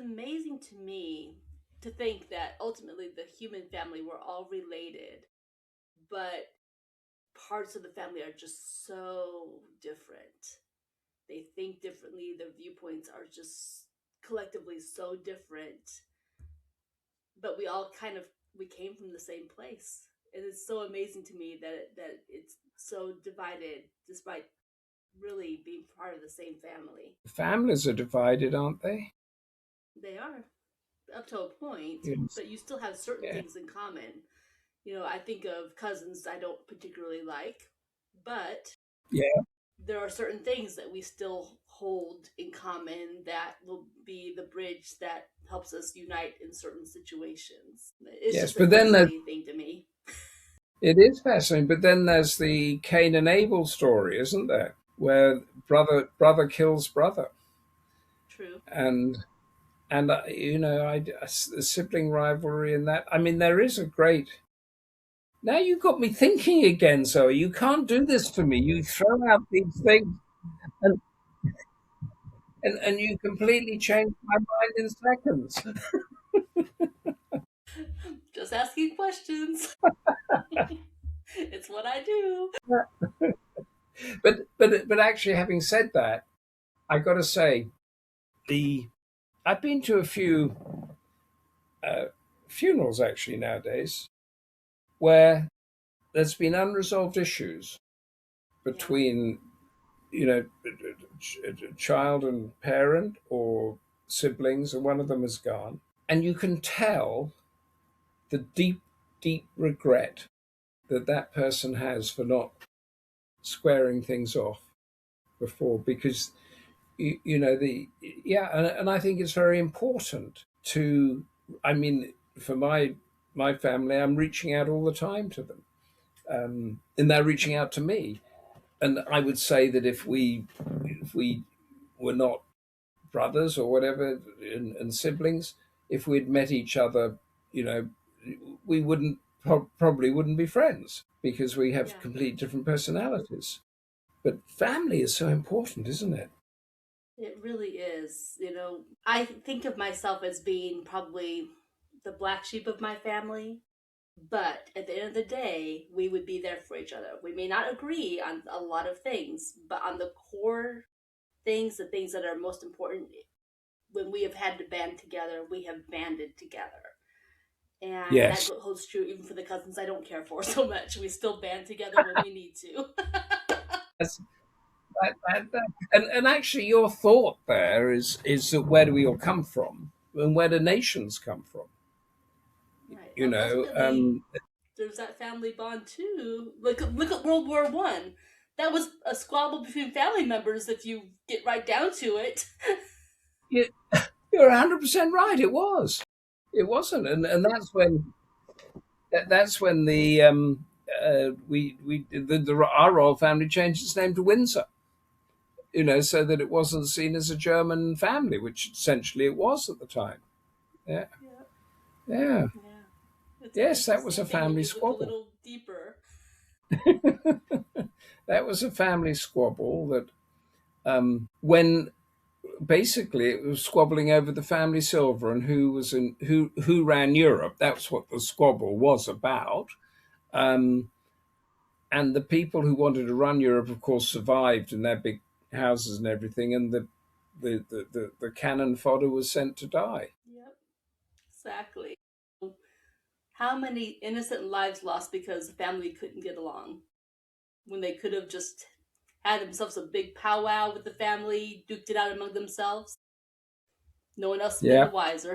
amazing to me to think that ultimately the human family, we're all related, but parts of the family are just so different. They think differently, their viewpoints are just collectively so different, but we all kind of we came from the same place. And it's so amazing to me that it's so divided despite really being part of the same family. Families are divided, aren't they? They are up to a point, Yes. but you still have certain Yeah. things in common. I think of cousins I don't particularly like, but Yeah. there are certain things that we still hold in common that will be the bridge that helps us unite in certain situations. It's Yes. just a But then fascinating thing to me. it is fascinating. But then there's the Cain and Abel story, isn't there? Where brother kills brother, True. and the sibling rivalry in that. I mean, there is a great. Now you got me thinking again. So you can't do this to me. You throw out these things, and and you completely change my mind in seconds. Just asking questions. It's what I do. But actually, having said that, I got to say the I've been to a few uh, funerals actually nowadays where there's been unresolved issues Yeah. between you know child and parent or siblings, and one of them has gone, and you can tell the deep regret that that person has for not squaring things off before, because the yeah, and I think it's very important to, I mean, for my family, I'm reaching out all the time to them, and they're reaching out to me. And I would say that if we were not brothers or whatever, and siblings, if we'd met each other, you know, we wouldn't probably wouldn't be friends because we have Yeah. complete different personalities. But family is so important, isn't it? It really is. I think of myself as being probably the black sheep of my family, but at the end of the day, we would be there for each other. We may not agree on a lot of things, but on the core things, the things that are most important, when we have had to band together, we have banded together. And that Yes. holds true even for the cousins I don't care for so much. We still band together when we need to. That's, and actually, your thought there is that where do we all come from, and where do nations come from? Right. You know, Ultimately, there's that family bond too. Look at World War I. That was a squabble between family members if you get right down to it. you, you're 100% right. It was. It wasn't, and that's when our royal family changed its name to Windsor. So that it wasn't seen as a German family, which essentially it was at the time. Yeah, Yeah. yeah, Yeah. It's an yes, that was interesting a thing when family you look a squabble. little deeper. That was a family squabble that when basically it was squabbling over the family silver and who ran Europe. That's what the squabble was about. Um, and the people who wanted to run Europe, of course, survived in their big houses and everything, and the cannon fodder was sent to die. Yep. Exactly. How many innocent lives lost because the family couldn't get along when they could have just had themselves a big powwow with the family, duked it out among themselves? No one else has been the Yeah, wiser.